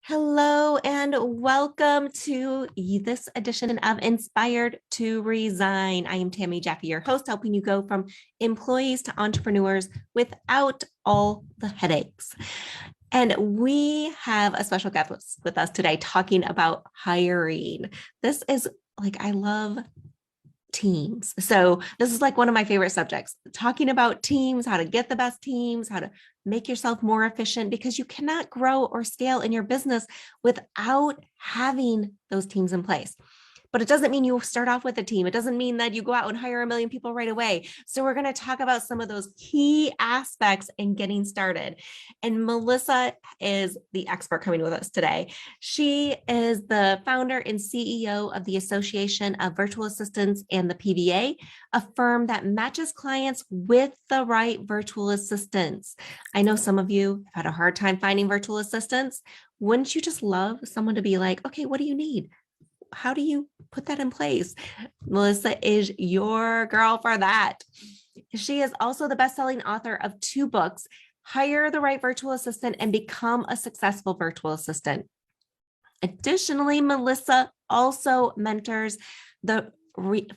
Hello and welcome to this edition of Inspired to Resign. I am Tami, Jaffe, your host, helping you go from employees to entrepreneurs without all the headaches. And we have a special guest with us today talking about hiring. This is I love teams. So this is like one of my favorite subjects, talking about teams, how to get the best teams, how to make yourself more efficient, because you cannot grow or scale in your business without having those teams in place. But it doesn't mean you start off with a team. It doesn't mean that you go out and hire 1 million people right away. So we're going to talk about some of those key aspects in getting started. And Melissa is the expert coming with us today. She is the founder and CEO of the Association of Virtual Assistants and the PVA, a firm that matches clients with the right virtual assistants. I know some of you have had a hard time finding virtual assistants. Wouldn't you just love someone to be like, okay, what do you need? How do you put that in place? Melissa is your girl for that. She is also the best-selling author of 2 books, Hire the Right Virtual Assistant and Become a Successful Virtual Assistant. Additionally, Melissa also mentors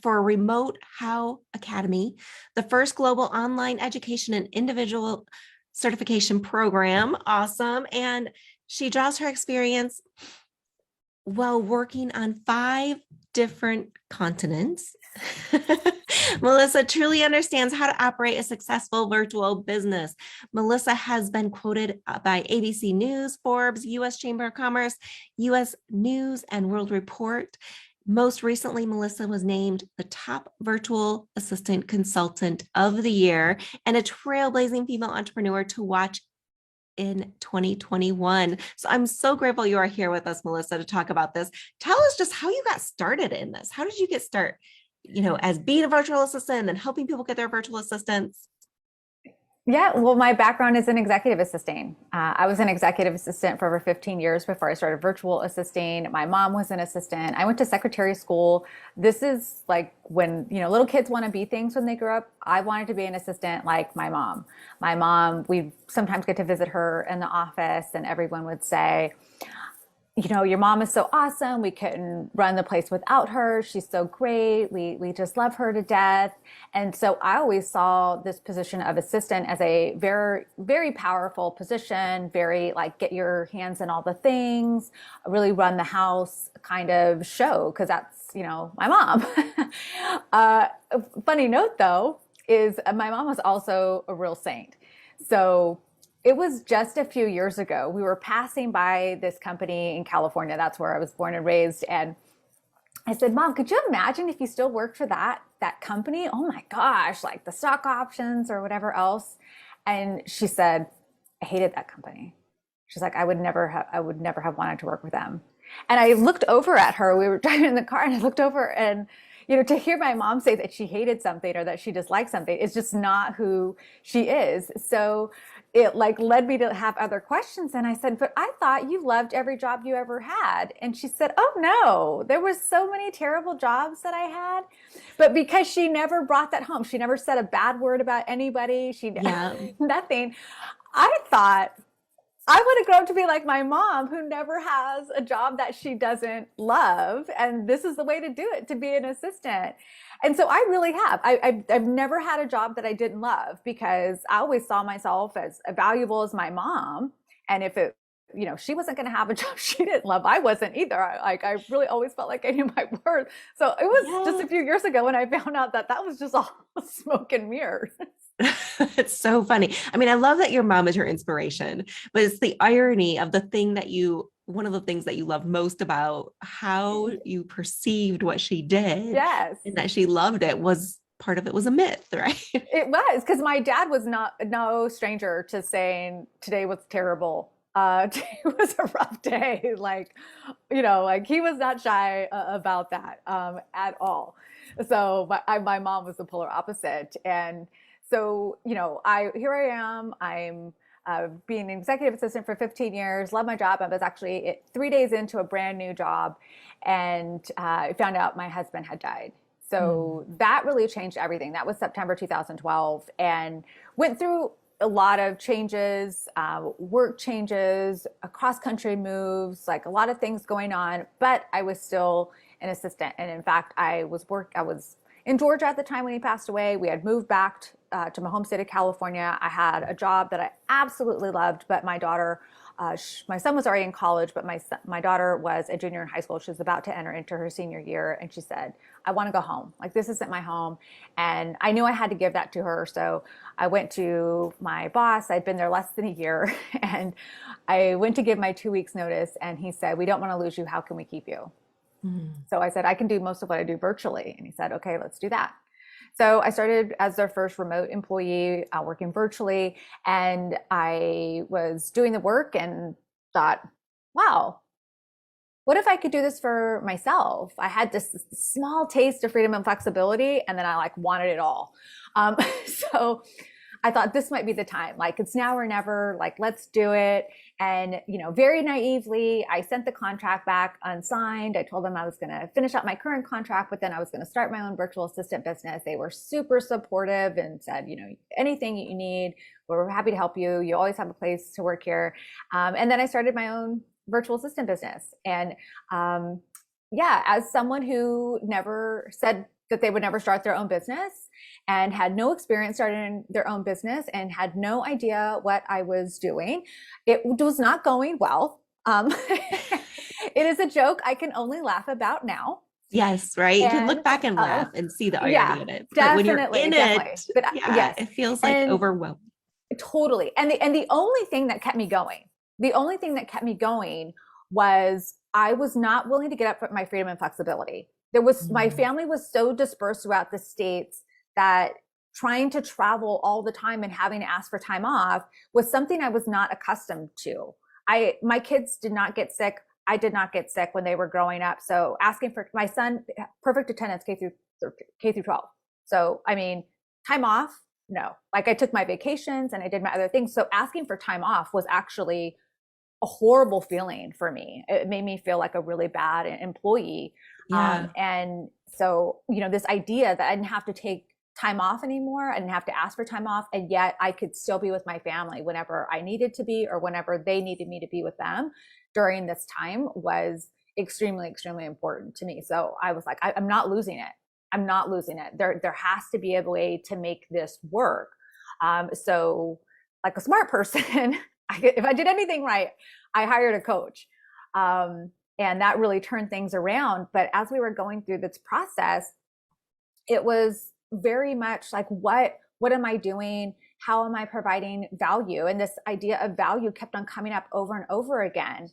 for Remote How Academy, the first global online education and individual certification program. Awesome. And she draws her experience while working on 5 different continents. Melissa truly understands how to operate a successful virtual business. Melissa has been quoted by ABC News, Forbes, U.S. Chamber of Commerce, U.S. News and World Report. Most recently, Melissa was named the top virtual assistant consultant of the year and a trailblazing female entrepreneur to watch in 2021. So I'm so grateful you are here with us, Melissa, to talk about this. Tell us just how you got started in this. How did you get started, as being a virtual assistant and then helping people get their virtual assistants? Yeah, well, my background is in executive assisting. I was an executive assistant for over 15 years before I started virtual assisting. My mom was an assistant. I went to secretary school. This is like when, little kids want to be things when they grow up. I wanted to be an assistant like my mom. My mom, we sometimes get to visit her in the office and everyone would say, your mom is so awesome. We couldn't run the place without her. She's so great. We just love her to death. And so I always saw this position of assistant as a very, very powerful position, very get your hands in all the things, really run the house kind of show, because that's, my mom. Funny note though, is my mom was also a real saint. So it was just a few years ago. We were passing by this company in California. That's where I was born and raised. And I said, Mom, could you imagine if you still worked for that company? Oh my gosh, like the stock options or whatever else. And she said, I hated that company. She's like, I would never have wanted to work with them. And I looked over at her. We were driving in the car and I looked over and to hear my mom say that she hated something or that she disliked something is just not who she is. So it led me to have other questions. And I said, but I thought you loved every job you ever had. And she said, oh no, there was so many terrible jobs that I had. But because she never brought that home, she never said a bad word about anybody. Nothing. I thought I want to grow up to be like my mom, who never has a job that she doesn't love. And this is the way to do it, to be an assistant. And so I really have. I've never had a job that I didn't love, because I always saw myself as valuable as my mom. And if she wasn't going to have a job she didn't love, I wasn't either. I really always felt like I knew my worth. So it was just a few years ago when I found out that was just all smoke and mirrors. It's so funny. I mean, I love that your mom is your inspiration, but it's the irony of one of the things that you love most about how you perceived what she did. Yes. And that she loved it was part of it was a myth, right? It was, because my dad was no stranger to saying today was terrible. Today was a rough day. He was not shy about that at all. So my mom was the polar opposite. And so, here I am. I'm being an executive assistant for 15 years, love my job. I was actually 3 days into a brand new job and I found out my husband had died. So that really changed everything. That was September 2012, and went through a lot of changes, work changes, cross-country moves, like a lot of things going on, but I was still an assistant. And in fact, I was in Georgia at the time when he passed away. We had moved back to my home state of California. I had a job that I absolutely loved, but my daughter, my son was already in college, but my daughter was a junior in high school. She was about to enter into her senior year. And she said, I want to go home. Like, this isn't my home. And I knew I had to give that to her. So I went to my boss. I'd been there less than a year. And I went to give my 2 weeks notice. And he said, we don't want to lose you. How can we keep you? So I said, I can do most of what I do virtually. And he said, okay, let's do that. So I started as their first remote employee, working virtually. And I was doing the work and thought, wow, what if I could do this for myself? I had this small taste of freedom and flexibility, and then I wanted it all. So I thought this might be the time. Like, it's now or never. Like, let's do it. And, very naively, I sent the contract back unsigned. I told them I was going to finish up my current contract, but then I was going to start my own virtual assistant business. They were super supportive and said, anything you need, we're happy to help you. You always have a place to work here. And then I started my own virtual assistant business. And as someone who never said that they would never start their own business and had no experience starting their own business and had no idea what I was doing, it was not going well. It is a joke I can only laugh about now. Yes, right. You can look back and laugh and see the irony in it. But when you're in it, it feels like overwhelming. Totally. And the only thing that kept me going, was I was not willing to get up for my freedom and flexibility. My family was so dispersed throughout the states that trying to travel all the time and having to ask for time off was something I was not accustomed to. My kids did not get sick. I did not get sick when they were growing up. So asking for my son, perfect attendance K through 12. So, time off, no. Like, I took my vacations and I did my other things. So asking for time off was actually a horrible feeling for me. It made me feel like a really bad employee. Yeah. And so, this idea that I didn't have to take time off anymore, I didn't have to ask for time off, and yet I could still be with my family whenever I needed to be or whenever they needed me to be with them during this time was extremely, extremely important to me. So I was like, I'm not losing it. There has to be a way to make this work. So like a smart person, if I did anything right, I hired a coach. And that really turned things around. But as we were going through this process, it was very much like, what am I doing? How am I providing value? And this idea of value kept on coming up over and over again.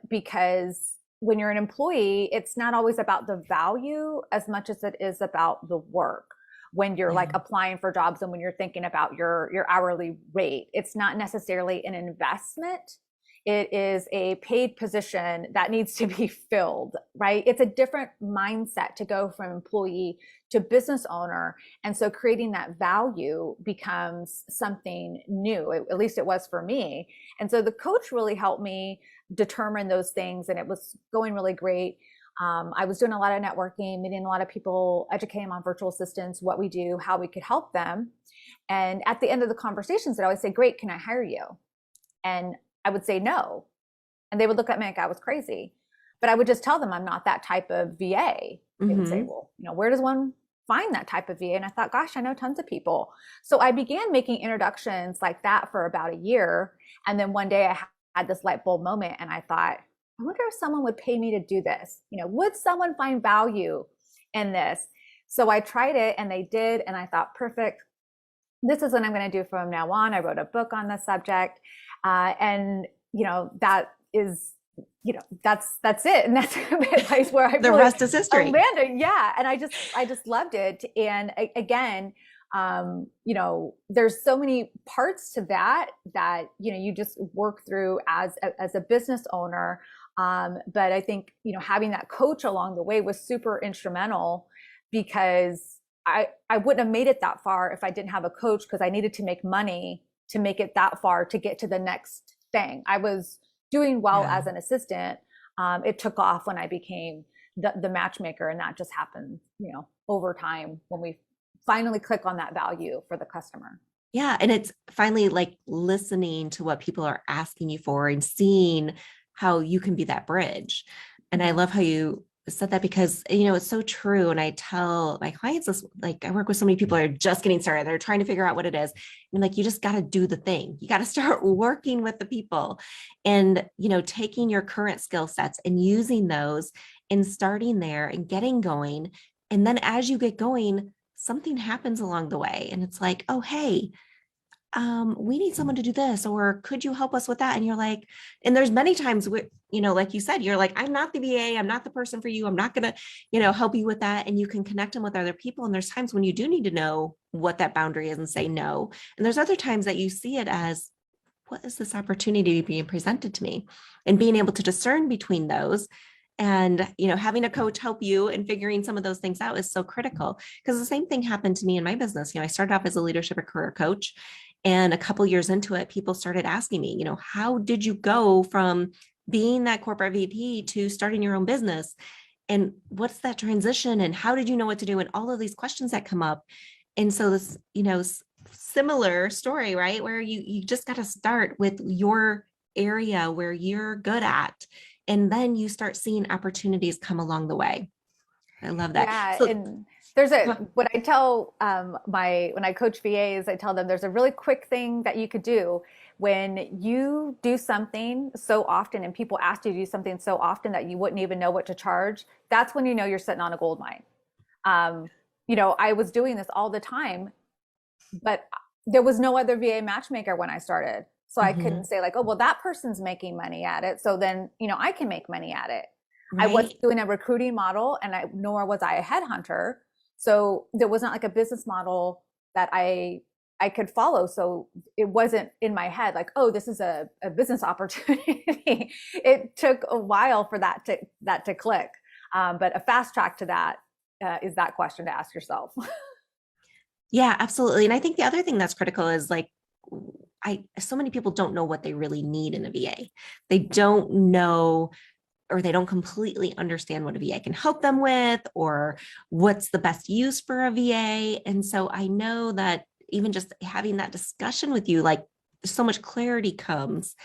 Because when you're an employee, it's not always about the value as much as it is about the work. When you're applying for jobs and when you're thinking about your hourly rate, it's not necessarily an investment. It is a paid position that needs to be filled, right? It's a different mindset to go from employee to business owner. And so creating that value becomes something new. At least it was for me. And so the coach really helped me determine those things, and it was going really great. I was doing a lot of networking, meeting a lot of people, educating them on virtual assistants, what we do, how we could help them. And at the end of the conversations, I'd always say, great, can I hire you? And I would say no. And they would look at me like I was crazy. But I would just tell them I'm not that type of VA. They would say, well, where does one find that type of VA? And I thought, gosh, I know tons of people. So I began making introductions like that for about a year. And then one day I had this light bulb moment and I thought, I wonder if someone would pay me to do this. Would someone find value in this? So I tried it and they did. And I thought, perfect. This is what I'm going to do from now on. I wrote a book on the subject. And that is, that's it. And that's a place where I the rest is history. Landed. Yeah. And I just loved it. And again, there's so many parts to that, you just work through as a business owner. But I think, having that coach along the way was super instrumental, because I wouldn't have made it that far if I didn't have a coach, because I needed to make money to make it that far to get to the next thing. I was doing well as an assistant. It took off when I became the matchmaker, and that just happened, over time when we finally click on that value for the customer. Yeah. And it's finally like listening to what people are asking you for and seeing how you can be that bridge. And I Mhm. love how you said that because, it's so true. And I tell my clients this, like, I work with so many people who are just getting started. They're trying to figure out what it is. And like, you just got to do the thing. You got to start working with the people and, taking your current skill sets and using those and starting there and getting going. And then as you get going, something happens along the way. And it's like, oh, hey, we need someone to do this, or could you help us with that? And you're like, and there's many times where, like you said, you're like, I'm not the VA, I'm not the person for you. I'm not gonna, help you with that. And you can connect them with other people. And there's times when you do need to know what that boundary is and say no. And there's other times that you see it as, what is this opportunity being presented to me? And being able to discern between those and having a coach help you and figuring some of those things out is so critical, because the same thing happened to me in my business. I started off as a leadership and career coach, and a couple years into it, people started asking me, how did you go from being that corporate VP to starting your own business? And what's that transition? And how did you know what to do? And all of these questions that come up. And so this, similar story, right? Where you just got to start with your area where you're good at. And then you start seeing opportunities come along the way. I love that. Yeah, So and there's a what I tell my when I coach VAs, I tell them there's a really quick thing that you could do when you do something so often and people ask you to do something so often that you wouldn't even know what to charge. That's when you know you're sitting on a gold mine. Um, I was doing this all the time, but there was no other VA matchmaker when I started. So I couldn't mhm, say like, oh, well, that person's making money at it. So then, I can make money at it. I right. wasn't doing a recruiting model nor was I a headhunter. So there was not like a business model that I could follow. So it wasn't in my head like, oh, this is a business opportunity. It took a while for that to click. But a fast track to that is that question to ask yourself. Yeah, absolutely. And I think the other thing that's critical is like, so many people don't know what they really need in a VA. They don't know, or they don't completely understand what a VA can help them with, or what's the best use for a VA. And so I know that even just having that discussion with you, like, so much clarity comes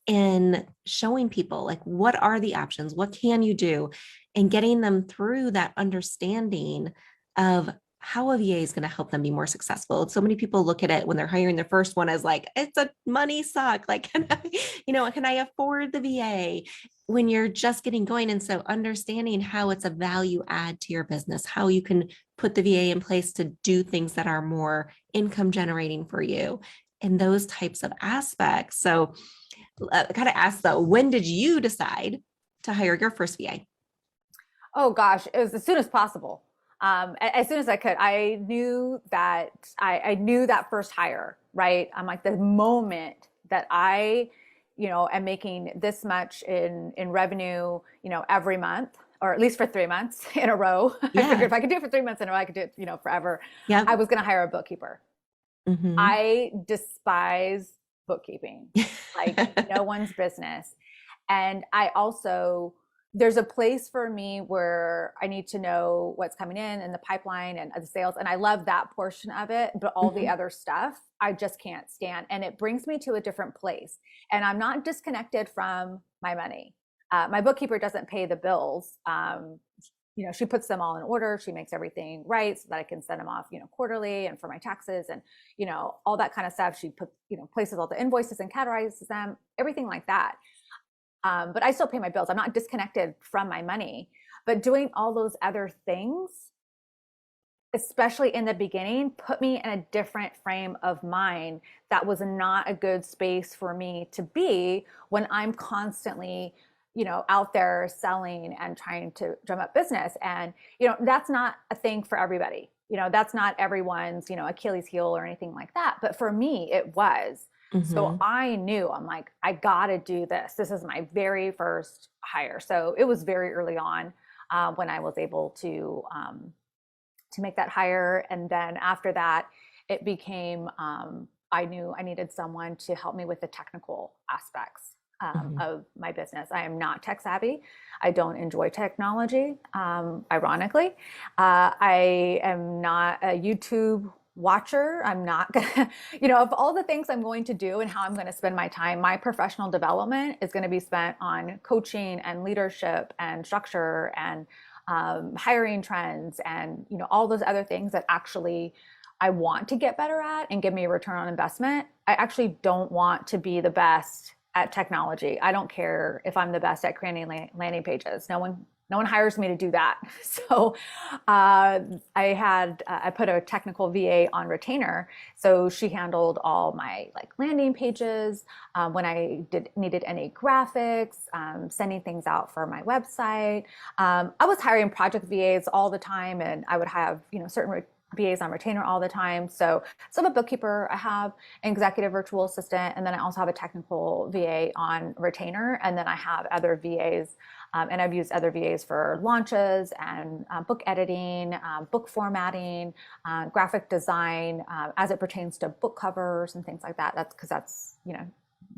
in showing people like, what are the options, what can you do, and getting them through that understanding of how a VA is going to help them be more successful. So many people look at it when they're hiring their first one as like, it's a money suck, like, can I afford the VA when you're just getting going? And so understanding how it's a value add to your business, how you can put the VA in place to do things that are more income generating for you, and those types of aspects. So kind of ask though, when did you decide to hire your first VA? Oh gosh, it was as soon as possible. As soon as I could. I knew that first hire, right? I'm like the moment that I, am making this much in revenue, every month, or at least for 3 months in a row. I figured Yeah. if I could do it for 3 months in a row, I could do it, forever. I Yep. was going to hire a bookkeeper. Hmm. I despise bookkeeping, like no one's business. And I also, there's a place for me where I need to know what's coming in the pipeline and the sales. And I love that portion of it, but all the Hmm. other stuff, I just can't stand. And it brings me to a different place. And I'm not disconnected from my money. My bookkeeper doesn't pay the bills. She puts them all in order. She makes everything right so that I can send them off, quarterly and for my taxes and, all that kind of stuff. She places all the invoices and categorizes them, everything like that. But I still pay my bills. I'm not disconnected from my money, but doing all those other things, especially in the beginning, put me in a different frame of mind. That was not a good space for me to be when I'm constantly, out there selling and trying to drum up business. And, that's not a thing for everybody. That's not everyone's, Achilles heel or anything like that. But for me, it was. So Hmm. I knew, I'm like, I got to do this. This is my very first hire. So it was very early on when I was able to make that hire. And then after that, it became, I knew I needed someone to help me with the technical aspects Hmm. of my business. I am not tech savvy. I don't enjoy technology, ironically. I am not a YouTube watcher. I'm not gonna, of all the things I'm going to do and how I'm going to spend my time, my professional development is going to be spent on coaching and leadership and structure and hiring trends and all those other things that actually I want to get better at and give me a return on investment. I actually don't want to be the best at technology. I don't care if I'm the best at creating landing pages. No one hires me to do that. So I put a technical VA on retainer. So she handled all my like landing pages, when I needed any graphics, sending things out for my website. I was hiring project VAs all the time, and I would have certain VAs on retainer all the time. So I'm a bookkeeper, I have an executive virtual assistant, and then I also have a technical VA on retainer. And then I have other VAs, and I've used other VAs for launches and book editing, book formatting, graphic design, as it pertains to book covers and things like that. That's because that's,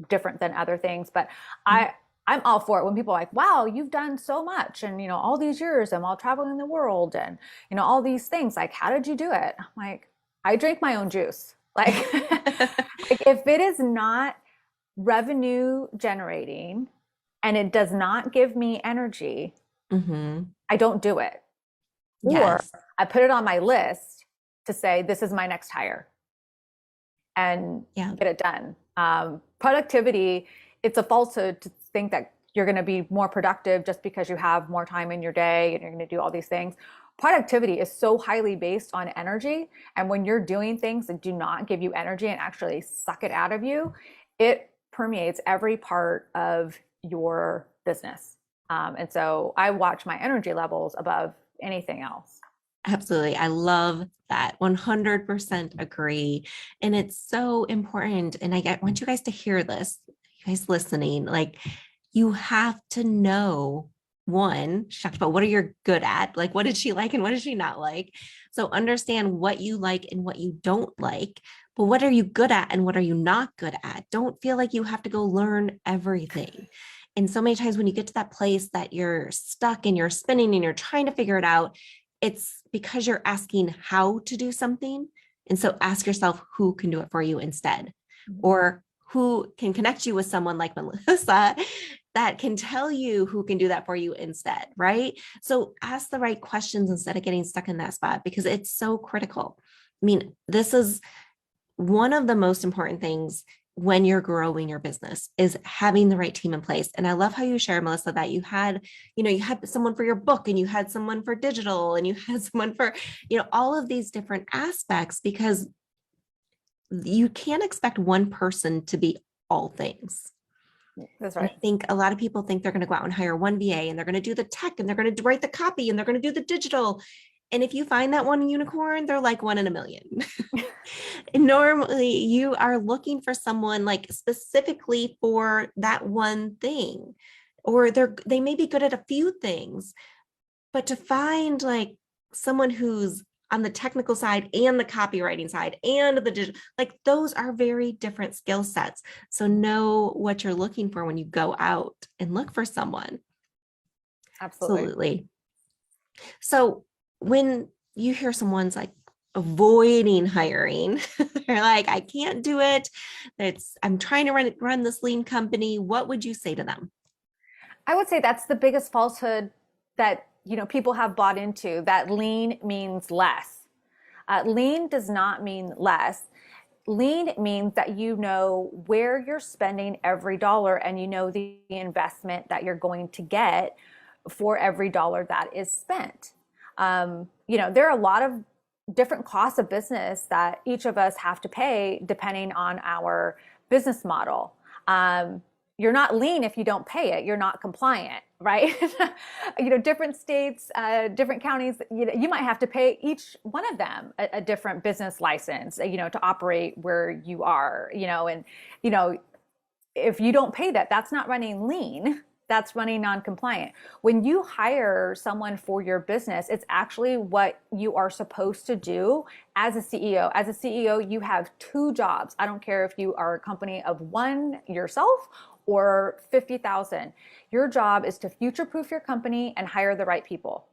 different than other things. But I'm all for it when people are like, wow, you've done so much and, all these years and while traveling the world and, all these things, like, how did you do it? I'm like, I drink my own juice. Like, like if it is not revenue generating and it does not give me energy, I don't do it. Yes. Or I put it on my list to say, this is my next hire and get it done. Productivity, it's a falsehood to think that you're going to be more productive just because you have more time in your day and you're going to do all these things. Productivity is so highly based on energy. And when you're doing things that do not give you energy and actually suck it out of you, it permeates every part of your business. And so I watch my energy levels above anything else. Absolutely. I love that. 100% agree. And it's so important. And I want you guys to hear this, you guys listening, like you have to know one, she talked about what are you good at? Like, what did she like and what did she not like? So understand what you like and what you don't like, but what are you good at and what are you not good at? Don't feel like you have to go learn everything. And so many times when you get to that place that you're stuck and you're spinning and you're trying to figure it out, it's because you're asking how to do something. And so ask yourself who can do it for you instead, or who can connect you with someone like Melissa that can tell you who can do that for you instead, right? So ask the right questions instead of getting stuck in that spot because it's so critical. I mean, this is one of the most important things when you're growing your business is having the right team in place. And I love how you shared, Melissa, that you had someone for your book and you had someone for digital and you had someone for, all of these different aspects, because you can't expect one person to be all things. That's right. I think a lot of people think they're going to go out and hire one VA and they're going to do the tech and they're going to write the copy and they're going to do the digital. And if you find that one unicorn, they're like one in a million. Normally you are looking for someone like specifically for that one thing, or they may be good at a few things, but to find like someone who's on the technical side and the copywriting side and the digital, like those are very different skill sets. So know what you're looking for when you go out and look for someone. Absolutely. So when you hear someone's like avoiding hiring, they're like, I can't do it. I'm trying to run this lean company. What would you say to them? I would say that's the biggest falsehood that people have bought into, that lean means less. Lean does not mean less. Lean means that you know where you're spending every dollar and you know the investment that you're going to get for every dollar that is spent. There are a lot of different costs of business that each of us have to pay depending on our business model. You're not lean if you don't pay it. You're not compliant, right? Different states, different counties, you might have to pay each one of them a different business license, to operate where you are, and, if you don't pay that, that's not running lean. That's running non-compliant. When you hire someone for your business, it's actually what you are supposed to do as a CEO. As a CEO, you have two jobs. I don't care if you are a company of one yourself or 50,000. Your job is to future-proof your company and hire the right people.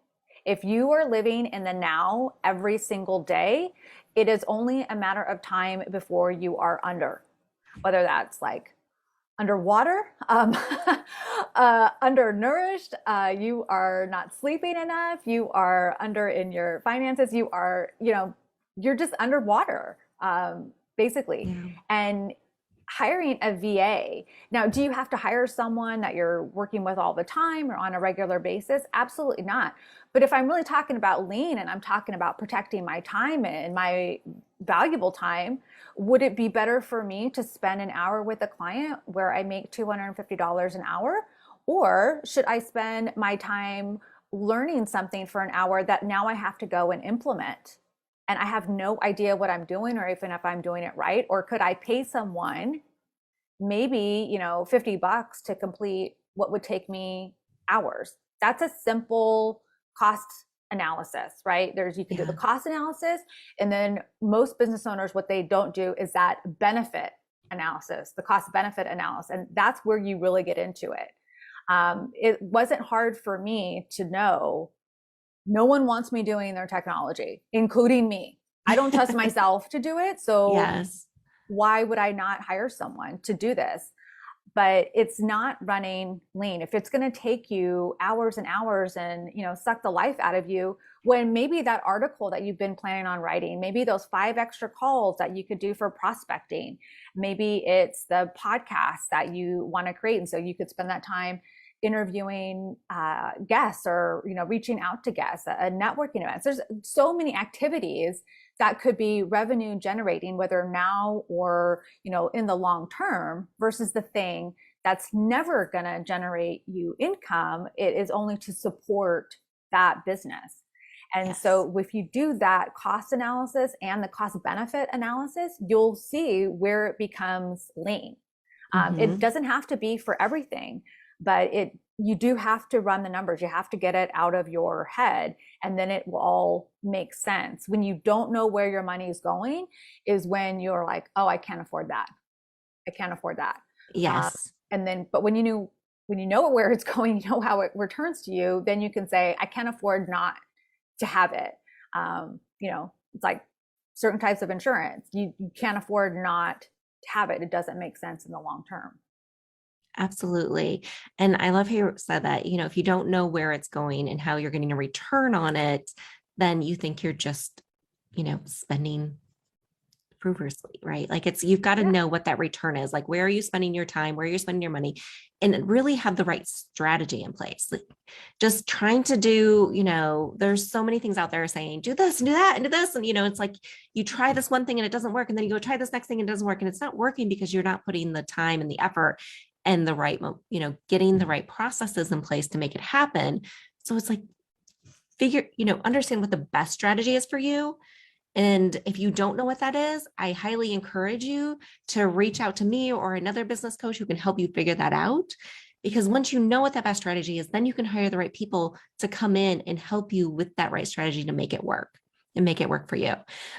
If you are living in the now every single day, it is only a matter of time before you are under, whether that's like underwater, undernourished, you are not sleeping enough, you are under in your finances, you are, you're just underwater, basically. Yeah. And hiring a VA. Now, do you have to hire someone that you're working with all the time or on a regular basis? Absolutely not. But if I'm really talking about lean and I'm talking about protecting my time and my valuable time, would it be better for me to spend an hour with a client where I make $250 an hour? Or should I spend my time learning something for an hour that now I have to go and implement? And I have no idea what I'm doing or even if I'm doing it right. Or could I pay someone maybe, $50 to complete what would take me hours? That's a simple cost analysis, right? You can do the cost analysis, and then most business owners, what they don't do is that benefit analysis, the cost benefit analysis. And that's where you really get into it. It wasn't hard for me to know no one wants me doing their technology, including me. I don't trust myself to do it. So Yes. why would I not hire someone to do this? But it's not running lean. If it's going to take you hours and hours and, suck the life out of you, when maybe that article that you've been planning on writing, maybe those 5 extra calls that you could do for prospecting, maybe it's the podcast that you want to create. And so you could spend that time interviewing guests or, reaching out to guests, networking events. There's so many activities that could be revenue generating, whether now or, in the long term, versus the thing that's never going to generate you income. It is only to support that business. And Yes. so if you do that cost analysis and the cost benefit analysis, you'll see where it becomes lean. It doesn't have to be for everything, but you do have to run the numbers. You have to get it out of your head, and then it will all make sense. When you don't know where your money is going is when you're like, oh, I can't afford that. I can't afford that. Yes. But when you know where it's going, you know how it returns to you, then you can say, I can't afford not to have it. It's like certain types of insurance. You can't afford not to have it. It doesn't make sense in the long term. Absolutely. And I love how you said that, if you don't know where it's going and how you're getting a return on it, then you think you're just, spending frivolously, right? Like you've got to know what that return is. Like, where are you spending your time? Where are you spending your money? And really have the right strategy in place. Like, just trying to do, there's so many things out there saying, do this and do that and do this. And, it's like you try this one thing and it doesn't work. And then you go try this next thing and it doesn't work. And it's not working because you're not putting the time and the effort and the right, getting the right processes in place to make it happen. So it's like, understand what the best strategy is for you. And if you don't know what that is, I highly encourage you to reach out to me or another business coach who can help you figure that out. Because once you know what that best strategy is, then you can hire the right people to come in and help you with that right strategy to make it work and make it work for you.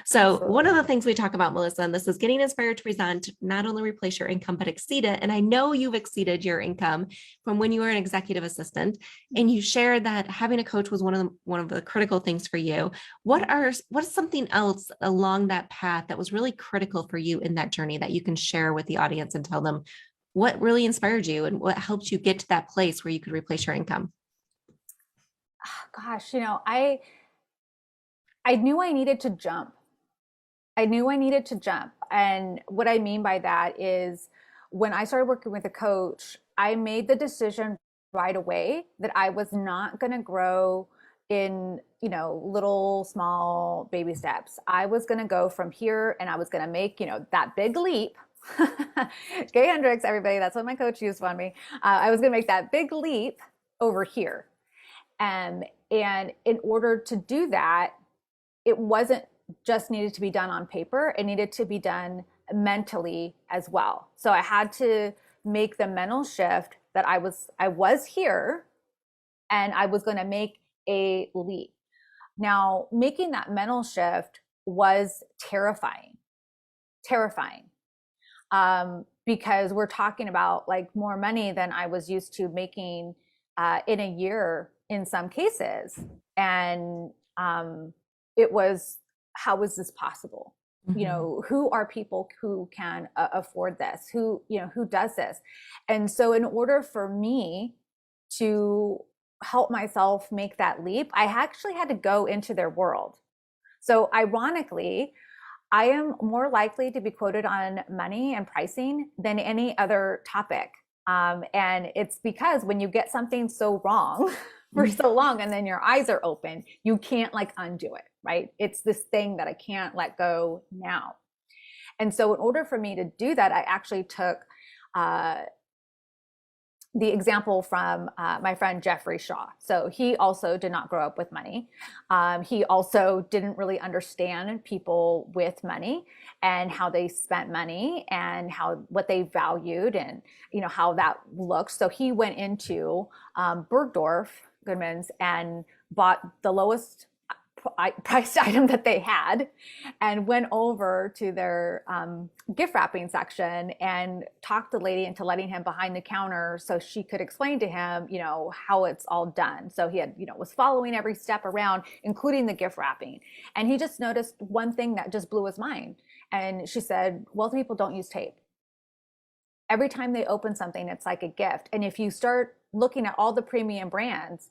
So Absolutely. One of the things we talk about, Melissa, and this is getting inspired to resign to not only replace your income, but exceed it. And I know you've exceeded your income from when you were an executive assistant, and you shared that having a coach was one of the critical things for you. What's something else along that path that was really critical for you in that journey that you can share with the audience and tell them what really inspired you and what helped you get to that place where you could replace your income? Gosh, I knew I needed to jump. And what I mean by that is when I started working with a coach, I made the decision right away that I was not going to grow in, little small baby steps. I was going to go from here and I was going to make, that big leap. Gay Hendricks, everybody, that's what my coach used on me. I was going to make that big leap over here. And in order to do that, it wasn't just needed to be done on paper, it needed to be done mentally as well. So I had to make the mental shift that I was here and I was going to make a leap. Now, making that mental shift was terrifying, because we're talking about like more money than I was used to making in a year in some cases. And it was, how is this possible? Who are people who can afford this? Who does this? And so in order for me to help myself make that leap, I actually had to go into their world. So ironically, I am more likely to be quoted on money and pricing than any other topic. And it's because when you get something so wrong for so long and then your eyes are open, you can't undo it, right? It's this thing that I can't let go now. And so in order for me to do that, I actually took the example from my friend Jeffrey Shaw. So he also did not grow up with money. He also didn't really understand people with money and how they spent money and what they valued and how that looks. So he went into Bergdorf Goodman's and bought the lowest priced item that they had and went over to their gift wrapping section and talked the lady into letting him behind the counter so she could explain to him, how it's all done. So he had, was following every step around, including the gift wrapping. And he just noticed one thing that just blew his mind. And she said, wealthy people don't use tape. Every time they open something, it's like a gift. And if you start looking at all the premium brands,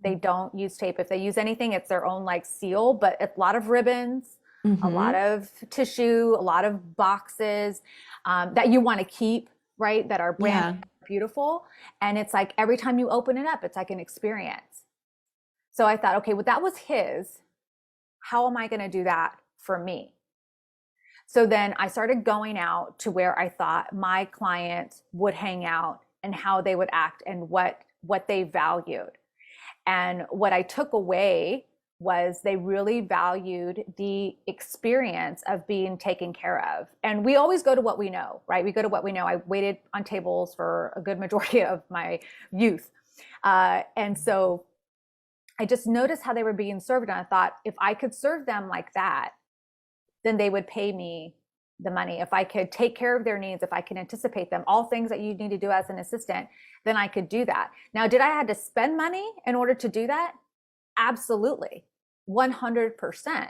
they don't use tape. If they use anything, it's their own seal, but a lot of ribbons, a lot of tissue, a lot of boxes that you want to keep, right? That are brand beautiful. And it's like every time you open it up, it's like an experience. So I thought, okay, well, that was his. How am I going to do that for me? So then I started going out to where I thought my clients would hang out and how they would act and what they valued. And what I took away was they really valued the experience of being taken care of. And we always go to what we know, right? We go to what we know. I waited on tables for a good majority of my youth. And so I just noticed how they were being served. And I thought, if I could serve them like that, then they would pay me the money. If I could take care of their needs, if I can anticipate them, all things that you need to do as an assistant, then I could do that. Now, did I have to spend money in order to do that? Absolutely, 100%.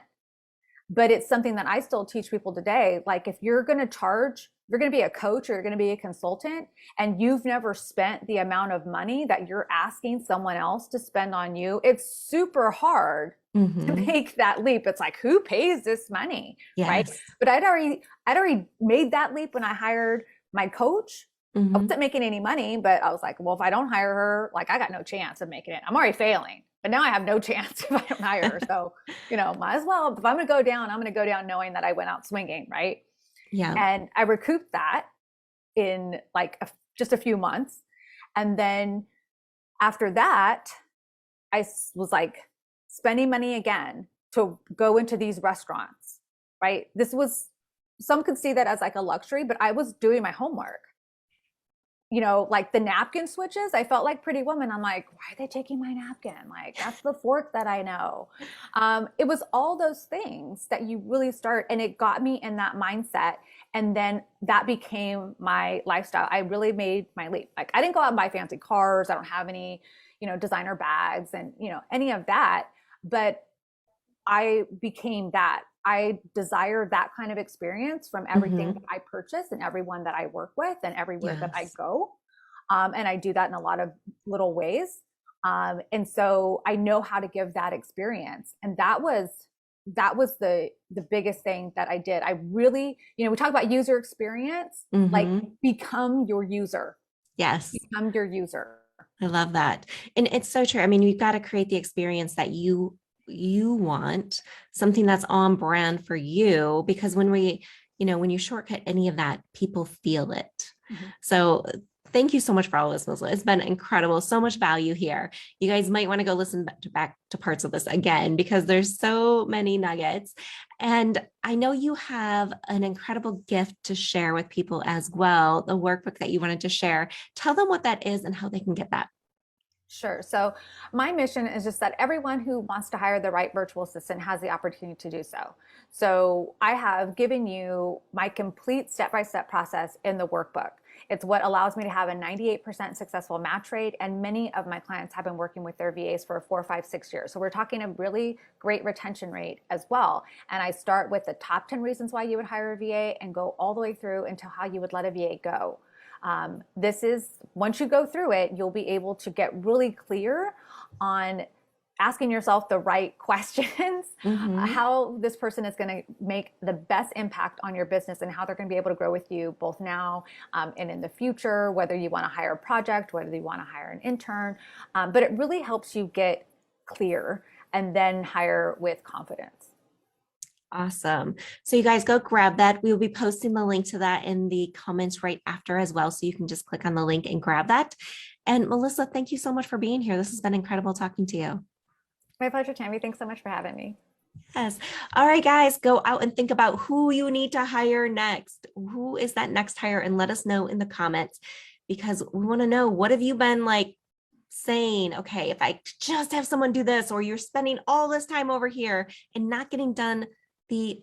But it's something that I still teach people today. If you're going to charge, you're going to be a coach or you're going to be a consultant, and you've never spent the amount of money that you're asking someone else to spend on you, it's super hard to make that leap. It's like, who pays this money? Yes. Right? But I'd already made that leap when I hired my coach. I wasn't making any money, but I was like, well, if I don't hire her, I got no chance of making it. I'm already failing, but now I have no chance if I don't hire her. So, might as well, if I'm going to go down, I'm going to go down knowing that I went out swinging. Right. Yeah. And I recouped that in just a few months. And then after that, I was spending money again to go into these restaurants, right? Some could see that as a luxury, but I was doing my homework. The napkin switches, I felt like Pretty Woman. I'm like, why are they taking my napkin? That's the fork that I know. It was all those things that you really start, and it got me in that mindset. And then that became my lifestyle. I really made my leap. I didn't go out and buy fancy cars. I don't have any, designer bags and, any of that. But I became that. I desire that kind of experience from everything that I purchase and everyone that I work with and everywhere that I go. And I do that in a lot of little ways. And so I know how to give that experience. And that was the biggest thing that I did. I really, we talk about user experience, become your user. Yes. Become your user. I love that. And it's so true. I mean, we've got to create the experience that you want, something that's on brand for you, because when you shortcut any of that, people feel it. So thank you so much for all this, Melissa. It's been incredible. So much value here. You guys might want to go listen back to parts of this again, because there's so many nuggets. And I know you have an incredible gift to share with people as well, the workbook that you wanted to share. Tell them what that is and how they can get that. Sure. So, my mission is just that everyone who wants to hire the right virtual assistant has the opportunity to do so. So, I have given you my complete step by step process in the workbook. It's what allows me to have a 98% successful match rate. And many of my clients have been working with their VAs for 4, 5, 6 years. So, we're talking a really great retention rate as well. And I start with the top 10 reasons why you would hire a VA and go all the way through into how you would let a VA go. This is, once you go through it, you'll be able to get really clear on asking yourself the right questions, how this person is going to make the best impact on your business and how they're going to be able to grow with you both now and in the future, whether you want to hire a project, whether you want to hire an intern. But it really helps you get clear and then hire with confidence. Awesome. So you guys go grab that. We will be posting the link to that in the comments right after as well. So you can just click on the link and grab that. And Melissa, thank you so much for being here. This has been incredible talking to you. My pleasure, Tami. Thanks so much for having me. Yes. All right, guys, go out and think about who you need to hire next. Who is that next hire? And let us know in the comments, because we want to know, what have you been like saying, okay, if I just have someone do this, or you're spending all this time over here and not getting done the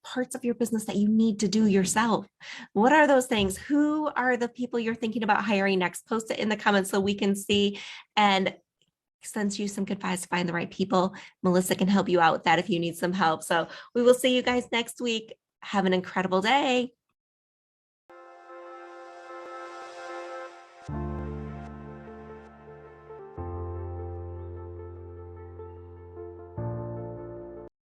parts of your business that you need to do yourself. What are those things? Who are the people you're thinking about hiring next? Post it in the comments so we can see and send you some good advice to find the right people. Melissa can help you out with that if you need some help. So we will see you guys next week. Have an incredible day.